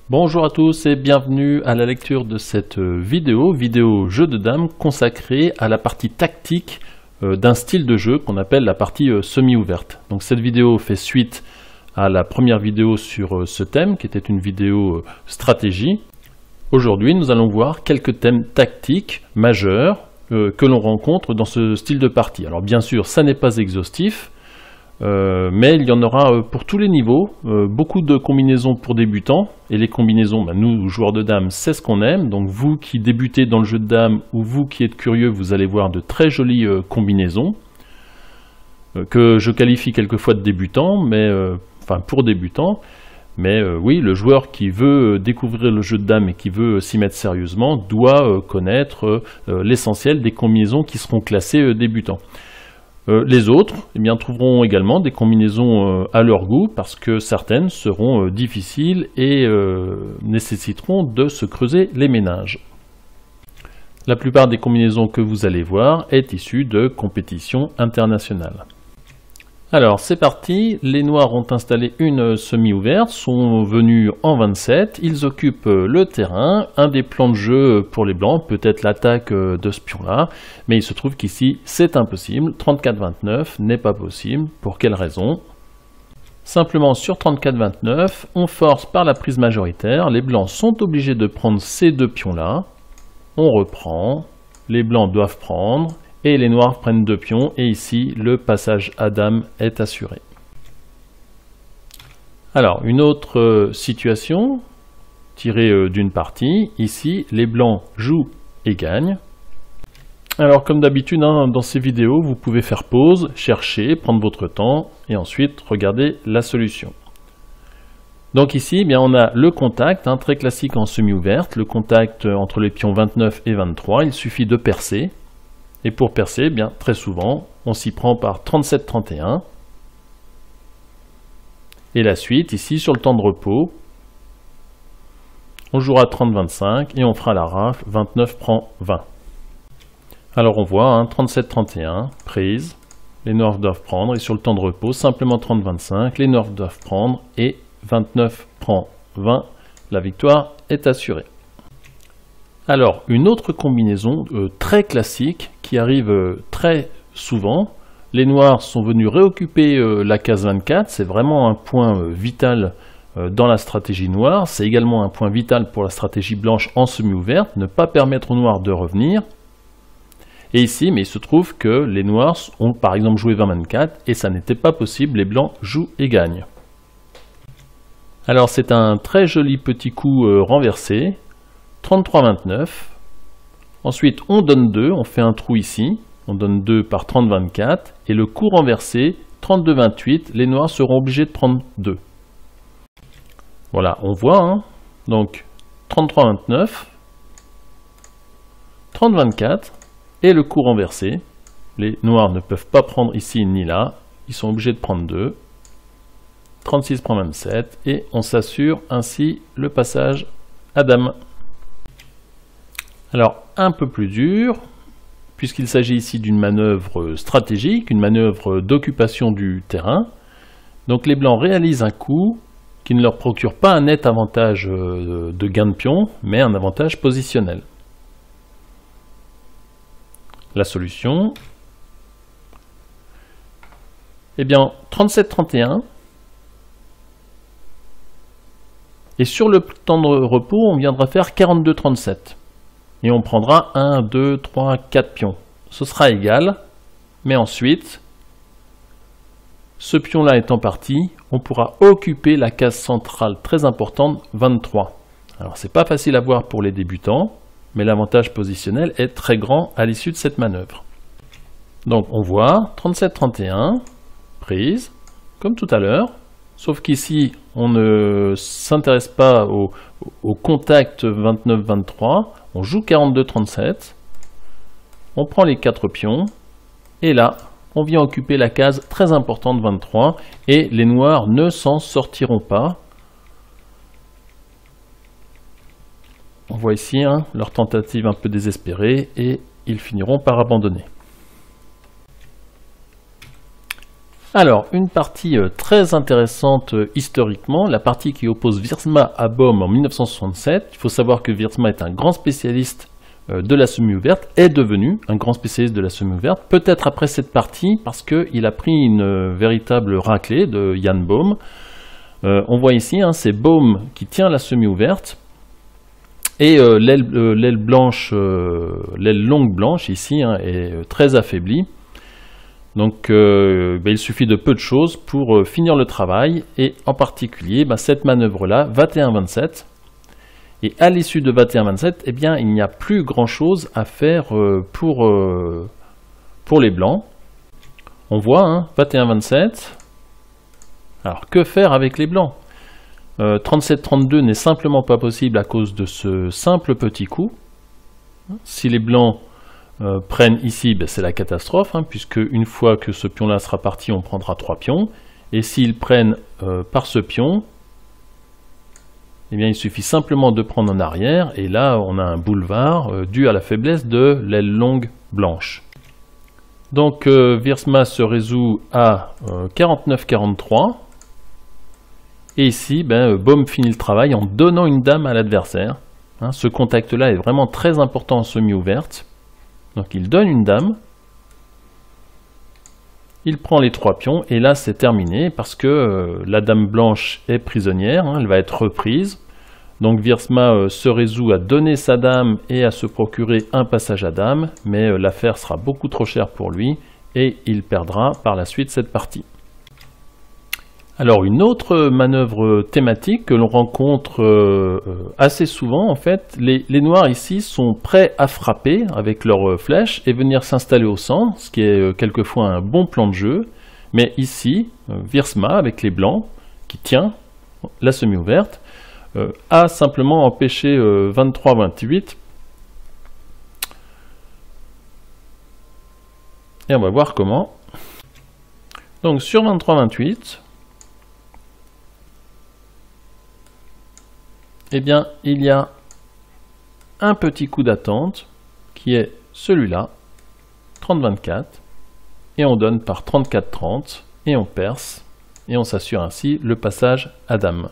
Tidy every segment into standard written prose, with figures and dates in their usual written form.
Bonjour à tous et bienvenue à la lecture de cette vidéo jeu de dames consacrée à la partie tactique d'un style de jeu qu'on appelle la partie semi-ouverte. Donc cette vidéo fait suite à la première vidéo sur ce thème qui était une vidéo stratégie. Aujourd'hui nous allons voir quelques thèmes tactiques majeurs que l'on rencontre dans ce style de partie. Alors bien sûr ça n'est pas exhaustif. Mais il y en aura pour tous les niveaux, beaucoup de combinaisons pour débutants, et les combinaisons, nous joueurs de dames, c'est ce qu'on aime, donc vous qui débutez dans le jeu de dames, ou vous qui êtes curieux, vous allez voir de très jolies combinaisons, que je qualifie quelquefois de débutants, mais enfin pour débutants, mais oui, le joueur qui veut découvrir le jeu de dames et qui veut s'y mettre sérieusement, doit connaître l'essentiel des combinaisons qui seront classées débutants. Les autres trouveront également des combinaisons à leur goût parce que certaines seront difficiles et nécessiteront de se creuser les méninges. La plupart des combinaisons que vous allez voir est issue de compétitions internationales. Alors c'est parti, les noirs ont installé une semi-ouverte, sont venus en 27, ils occupent le terrain, un des plans de jeu pour les blancs, peut-être l'attaque de ce pion-là, mais il se trouve qu'ici c'est impossible, 34-29 n'est pas possible, pour quelle raison? Simplement sur 34-29, on force par la prise majoritaire, les blancs sont obligés de prendre ces deux pions-là, on reprend, les blancs doivent prendre, et les noirs prennent deux pions, et ici le passage à dame est assuré. Alors, une autre situation tirée d'une partie, ici les blancs jouent et gagnent. Alors comme d'habitude dans ces vidéos, vous pouvez faire pause, chercher, prendre votre temps, et ensuite regarder la solution. Donc ici, on a le contact, très classique en semi-ouverte, le contact entre les pions 29 et 23, il suffit de percer. Et pour percer, très souvent, on s'y prend par 37-31. Et la suite, ici, sur le temps de repos, on jouera 30-25 et on fera la rafle, 29 prend 20. Alors on voit, 37-31, prise, les noirs doivent prendre, et sur le temps de repos, simplement 30-25, les noirs doivent prendre, et 29 prend 20, la victoire est assurée. Alors, une autre combinaison très classique qui arrive très souvent, les noirs sont venus réoccuper la case 24, c'est vraiment un point vital dans la stratégie noire, c'est également un point vital pour la stratégie blanche en semi-ouverte, ne pas permettre aux noirs de revenir. Et ici, il se trouve que les noirs ont par exemple joué 20-24 et ça n'était pas possible, les blancs jouent et gagnent. Alors c'est un très joli petit coup renversé, 33-29, ensuite on donne 2, on fait un trou ici, on donne 2 par 30-24, et le coup renversé, 32-28, les noirs seront obligés de prendre 2. Voilà, on voit, donc 33-29, 30-24, et le coup renversé, les noirs ne peuvent pas prendre ici ni là, ils sont obligés de prendre 2, 36 prend 27, et on s'assure ainsi le passage à dame. Alors, un peu plus dur, puisqu'il s'agit ici d'une manœuvre stratégique, une manœuvre d'occupation du terrain. Donc les blancs réalisent un coup qui ne leur procure pas un net avantage de gain de pion, mais un avantage positionnel. La solution, 37-31, et sur le temps de repos, on viendra faire 42-37. Et on prendra 1, 2, 3, 4 pions. Ce sera égal, mais ensuite, ce pion-là étant parti, on pourra occuper la case centrale très importante, 23. Alors c'est pas facile à voir pour les débutants, mais l'avantage positionnel est très grand à l'issue de cette manœuvre. Donc on voit 37-31, prise, comme tout à l'heure, sauf qu'ici on ne s'intéresse pas au contact 29-23, on joue 42-37, on prend les 4 pions, et là, on vient occuper la case très importante 23, et les noirs ne s'en sortiront pas. On voit ici leur tentative un peu désespérée, et ils finiront par abandonner. Alors, une partie très intéressante historiquement, la partie qui oppose Wiersma à Bohm en 1967. Il faut savoir que Wiersma est un grand spécialiste de la semi-ouverte, est devenu un grand spécialiste de la semi-ouverte, peut-être après cette partie, parce qu'il a pris une véritable raclée de Jan Bohm. On voit ici, hein, c'est Bohm qui tient la semi-ouverte, et l'aile blanche, l'aile longue blanche ici, hein, est très affaiblie. Donc il suffit de peu de choses pour finir le travail, et en particulier cette manœuvre-là, 21-27. Et à l'issue de 21-27, eh bien, il n'y a plus grand-chose à faire pour les blancs. On voit, hein, 21-27. Alors, que faire avec les blancs? 37-32 n'est simplement pas possible à cause de ce simple petit coup. Si les blancs prennent ici, c'est la catastrophe, hein, puisque une fois que ce pion-là sera parti, on prendra 3 pions. Et s'ils prennent par ce pion, eh bien, il suffit simplement de prendre en arrière, et là, on a un boulevard dû à la faiblesse de l'aile longue blanche. Donc, Wiersma se résout à 49-43. Et ici, Bohm finit le travail en donnant une dame à l'adversaire. Hein, ce contact-là est vraiment très important en semi-ouverte. Donc il donne une dame, il prend les 3 pions, et là c'est terminé, parce que la dame blanche est prisonnière, hein, elle va être reprise. Donc Wiersma se résout à donner sa dame et à se procurer un passage à dame, mais l'affaire sera beaucoup trop chère pour lui, et il perdra par la suite cette partie. Alors une autre manœuvre thématique que l'on rencontre assez souvent, en fait, les noirs ici sont prêts à frapper avec leurs flèches et venir s'installer au centre, ce qui est quelquefois un bon plan de jeu, mais ici, Wiersma avec les blancs, qui tient la semi-ouverte, a simplement empêché 23-28, et on va voir comment. Donc sur 23-28, eh bien, il y a un petit coup d'attente qui est celui-là, 30-24, et on donne par 34-30, et on perce, et on s'assure ainsi le passage à dame.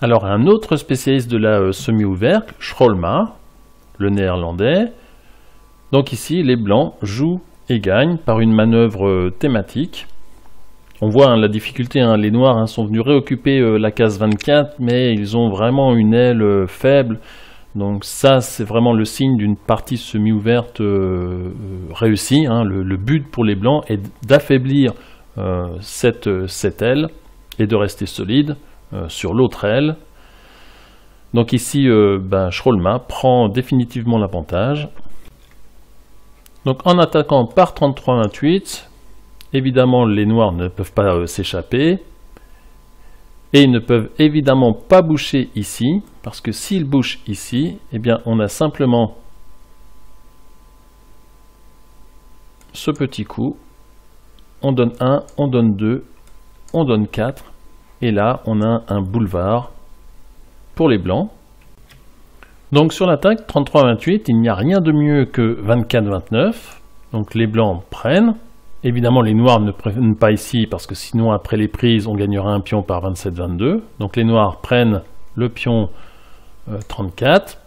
Alors, un autre spécialiste de la semi-ouverte, Schrolma, le néerlandais. Donc ici, les blancs jouent et gagnent par une manœuvre thématique. On voit la difficulté, hein, les noirs sont venus réoccuper la case 24, mais ils ont vraiment une aile faible. Donc ça, c'est vraiment le signe d'une partie semi-ouverte réussie. Hein. Le but pour les blancs est d'affaiblir cette aile et de rester solide sur l'autre aile. Donc ici, Schrolma prend définitivement l'avantage. Donc en attaquant par 33-28, évidemment, les noirs ne peuvent pas s'échapper, et ils ne peuvent évidemment pas boucher ici, parce que s'ils bouchent ici, eh bien, on a simplement ce petit coup, on donne 1, on donne 2, on donne 4, et là, on a un boulevard pour les blancs. Donc sur l'attaque 33-28, il n'y a rien de mieux que 24-29, donc les blancs prennent. Évidemment, les noirs ne prennent pas ici, parce que sinon, après les prises, on gagnera un pion par 27-22. Donc les noirs prennent le pion 34.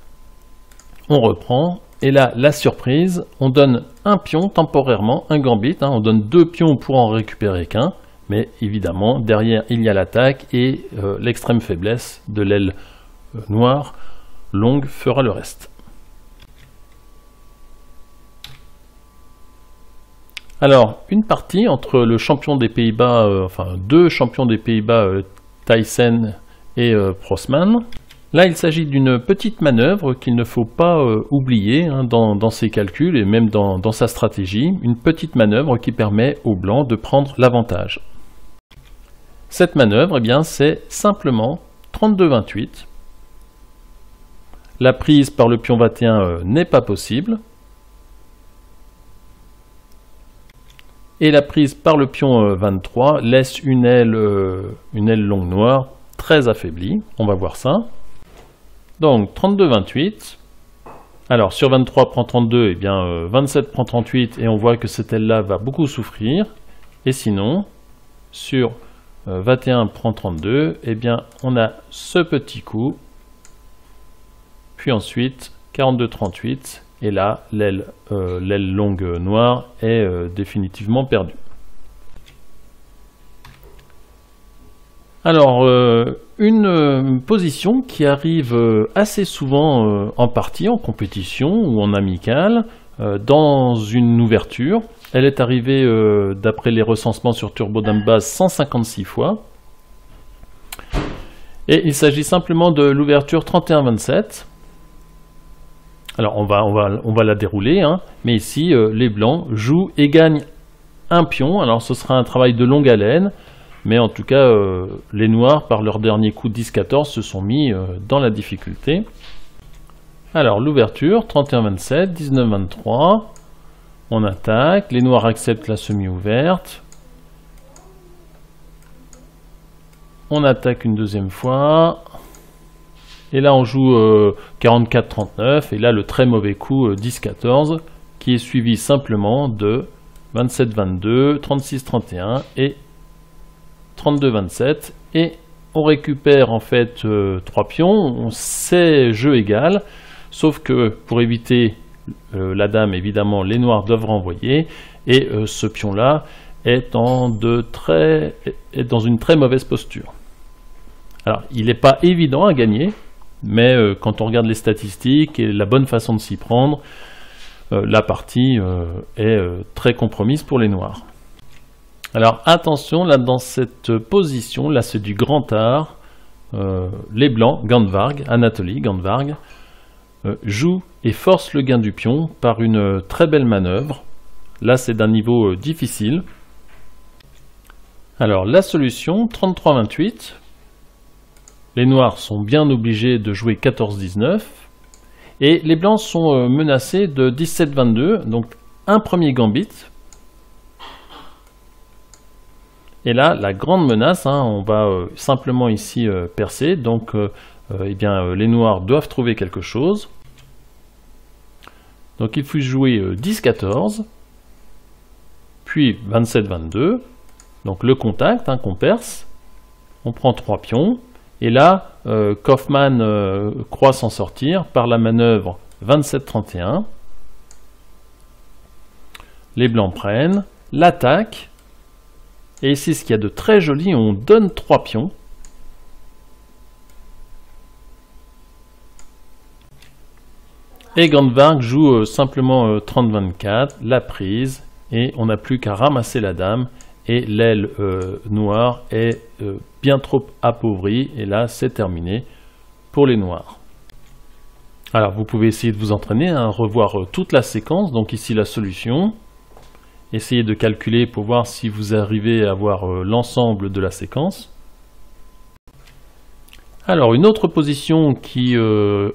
On reprend. Et là, la surprise, on donne un pion temporairement, un gambit. Hein, on donne 2 pions pour en récupérer qu'un. Mais évidemment, derrière, il y a l'attaque et l'extrême faiblesse de l'aile noire longue fera le reste. Alors, une partie entre le champion des Pays-Bas, enfin 2 champions des Pays-Bas, Thijssen et Prosman. Là, il s'agit d'une petite manœuvre qu'il ne faut pas oublier hein, dans ses calculs et même dans sa stratégie. Une petite manœuvre qui permet aux blancs de prendre l'avantage. Cette manœuvre, eh bien, c'est simplement 32-28. La prise par le pion 21 n'est pas possible. Et la prise par le pion 23 laisse une aile longue noire très affaiblie. On va voir ça. Donc 32-28. Alors sur 23 prend 32, eh bien 27 prend 38 et on voit que cette aile-là va beaucoup souffrir. Et sinon, sur 21 prend 32, eh bien on a ce petit coup. Puis ensuite 42-38 et là l'aile longue noire est définitivement perdue. Alors une position qui arrive assez souvent en partie, en compétition ou en amical, dans une ouverture. Elle est arrivée d'après les recensements sur Turbo Dame Base 156 fois. Et il s'agit simplement de l'ouverture 31-27. Alors on va la dérouler, hein, mais ici les blancs jouent et gagnent un pion. Alors ce sera un travail de longue haleine. Mais en tout cas, les noirs, par leur dernier coup 10-14, se sont mis dans la difficulté. Alors, l'ouverture, 31-27, 19-23. On attaque. Les noirs acceptent la semi-ouverte. On attaque une deuxième fois. Et là, on joue 44-39. Et là, le très mauvais coup 10-14, qui est suivi simplement de 27-22, 36-31 et 32-27 et on récupère en fait 3 pions, c'est jeu égal, sauf que pour éviter la dame, évidemment les noirs doivent renvoyer et ce pion là est dans une très mauvaise posture. Alors il n'est pas évident à gagner, mais quand on regarde les statistiques et la bonne façon de s'y prendre, la partie est très compromise pour les noirs. Alors attention, là dans cette position, là c'est du grand art, les blancs, Gandvarg, Anatoly Gandvarg, joue et force le gain du pion par une très belle manœuvre. Là c'est d'un niveau difficile. Alors la solution, 33-28, les noirs sont bien obligés de jouer 14-19, et les blancs sont menacés de 17-22, donc un premier gambit. Et là, la grande menace, hein, on va simplement ici percer, donc eh bien, les noirs doivent trouver quelque chose. Donc il faut jouer 10-14, puis 27-22, donc le contact hein, qu'on perce, on prend 3 pions, et là, Kaufmann croit s'en sortir par la manœuvre 27-31. Les blancs prennent, l'attaque, et ici, ce qu'il y a de très joli, on donne 3 pions. Et Gandvarg joue simplement 30-24, la prise, et on n'a plus qu'à ramasser la dame, et l'aile noire est bien trop appauvrie, et là, c'est terminé pour les noirs. Alors, vous pouvez essayer de vous entraîner, hein, revoir toute la séquence, donc ici la solution. Essayez de calculer pour voir si vous arrivez à voir l'ensemble de la séquence. Alors une autre position qui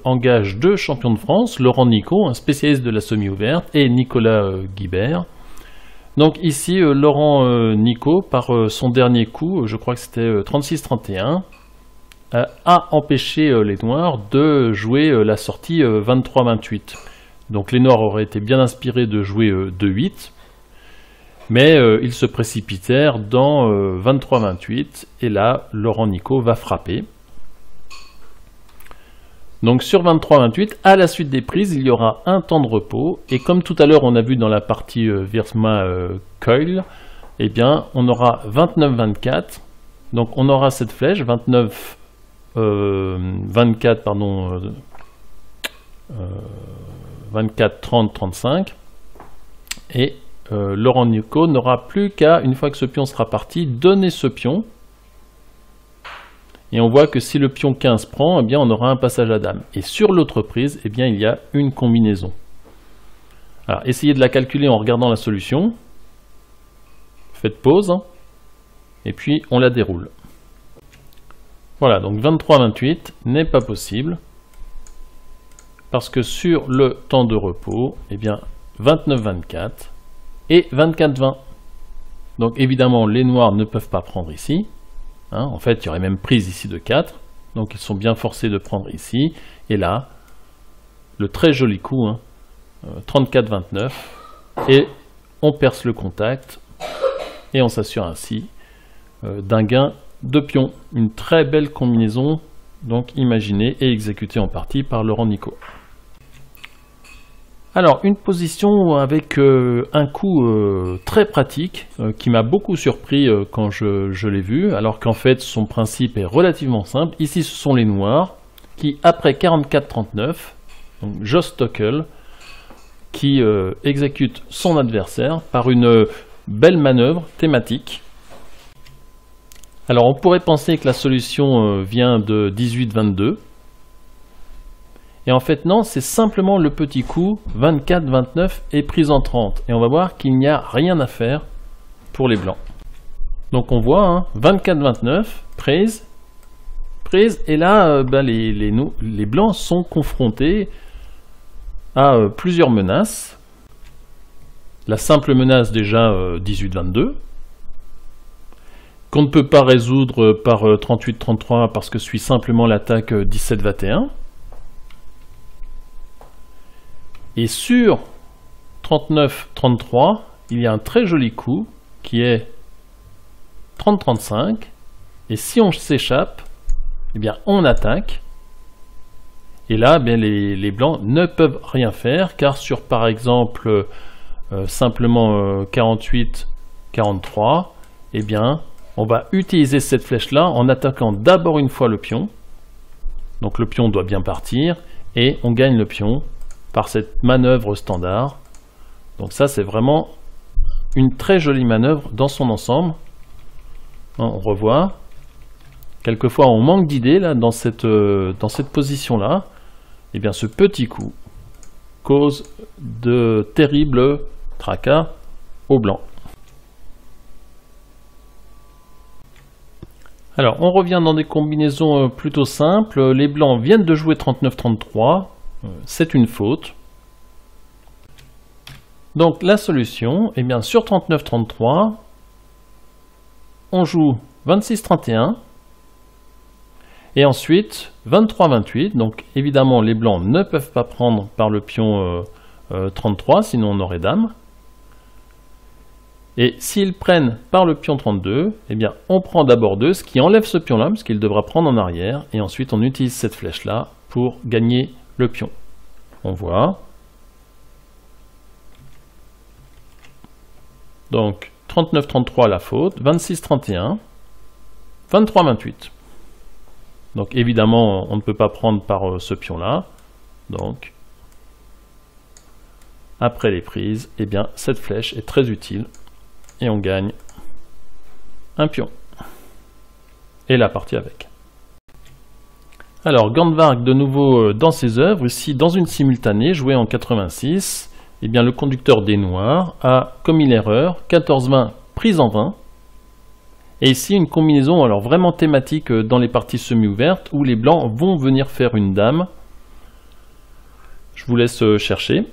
engage 2 champions de France, Laurent Nicot, un spécialiste de la semi-ouverte, et Nicolas Guibert. Donc ici Laurent Nicot, par son dernier coup, je crois que c'était 36-31, a empêché les noirs de jouer la sortie 23-28. Donc les noirs auraient été bien inspirés de jouer 2-8. Mais ils se précipitèrent dans 23-28 et là, Laurent Nicot va frapper. Donc sur 23-28, à la suite des prises, il y aura un temps de repos. Et comme tout à l'heure, on a vu dans la partie Wiersma-Keul, eh bien, on aura 29-24. Donc on aura cette flèche, 24, pardon, 24, 30, 35. Et Laurent Nicot n'aura plus qu'à, une fois que ce pion sera parti, donner ce pion. Et on voit que si le pion 15 prend, eh bien on aura un passage à dame. Et sur l'autre prise, eh bien il y a une combinaison. Alors essayez de la calculer en regardant la solution. Faites pause. Et puis on la déroule. Voilà, donc 23-28 n'est pas possible. Parce que sur le temps de repos, eh bien 29-24. Et 24-20. Donc évidemment, les noirs ne peuvent pas prendre ici. Hein, en fait, il y aurait même prise ici de 4. Donc ils sont bien forcés de prendre ici. Et là, le très joli coup, hein, 34-29, et on perce le contact, et on s'assure ainsi d'un gain de pion. Une très belle combinaison, donc imaginée et exécutée en partie par Laurent Nicot. Alors, une position avec un coup très pratique qui m'a beaucoup surpris quand je l'ai vu, alors qu'en fait son principe est relativement simple. Ici ce sont les noirs qui, après 44-39, donc Joss Stockel, qui exécute son adversaire par une belle manœuvre thématique. Alors on pourrait penser que la solution vient de 18-22. Et en fait non, c'est simplement le petit coup 24-29 et prise en 30. Et on va voir qu'il n'y a rien à faire pour les blancs. Donc on voit hein, 24-29, prise, et là les blancs sont confrontés à plusieurs menaces. La simple menace déjà 18-22, qu'on ne peut pas résoudre par 38-33 parce que suit simplement l'attaque 17-21. Et sur 39-33, il y a un très joli coup qui est 30-35. Et si on s'échappe, eh bien on attaque. Et là, bien, les blancs ne peuvent rien faire, car sur par exemple simplement 48-43, eh bien on va utiliser cette flèche-là en attaquant d'abord une fois le pion. Donc le pion doit bien partir, et on gagne le pion par cette manœuvre standard. Donc ça c'est vraiment une très jolie manœuvre dans son ensemble. On revoit. Quelquefois on manque d'idées là dans cette position là. Et bien ce petit coup cause de terribles tracas aux blancs. Alors on revient dans des combinaisons plutôt simples. Les blancs viennent de jouer 39-33. C'est une faute. Donc la solution, eh bien sur 39-33, on joue 26-31 et ensuite 23-28. Donc évidemment les blancs ne peuvent pas prendre par le pion 33, sinon on aurait dame. Et s'ils prennent par le pion 32, eh bien on prend d'abord 2, ce qui enlève ce pion là, parce qu'il devra prendre en arrière, et ensuite on utilise cette flèche là pour gagner le pion. On voit. Donc 39-33 la faute, 26-31, 23-28. Donc évidemment on ne peut pas prendre par ce pion là. Donc après les prises, eh bien cette flèche est très utile et on gagne un pion. Et la partie avec. Alors, Gandvarg de nouveau dans ses œuvres, ici dans une simultanée jouée en 86, eh bien, le conducteur des noirs a commis l'erreur 14-20 prise en 20. Et ici une combinaison alors vraiment thématique dans les parties semi-ouvertes où les blancs vont venir faire une dame. Je vous laisse chercher.